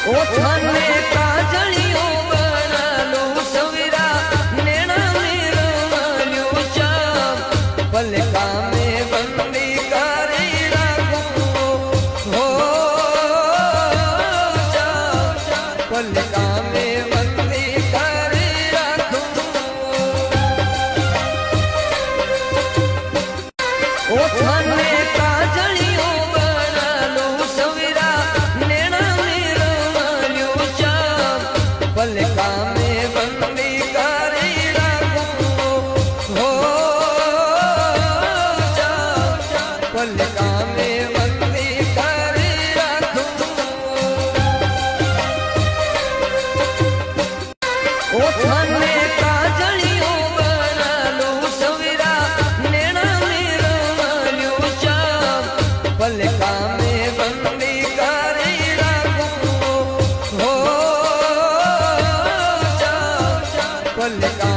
ઓઠાને કાજળીઓ બનાલું સવિરા નેણા મેળવ્યું ચામ પલકા મે બંદી કરી રાખું હો પલકા મે બંદી કરી રાખું ઓઠાને કાજળીઓ બનાલું સવિરા નેણા મેળવ્યું ચામ પલકા મે બંદી કરી રાખું હો પલકા મે બંદી કરી રાખું ઓઠાને કાજળીઓ બનાલું સવિરા નેણા મેળવ્યું ચામ પલકા મે બંદી કરી રાખું હો પલકા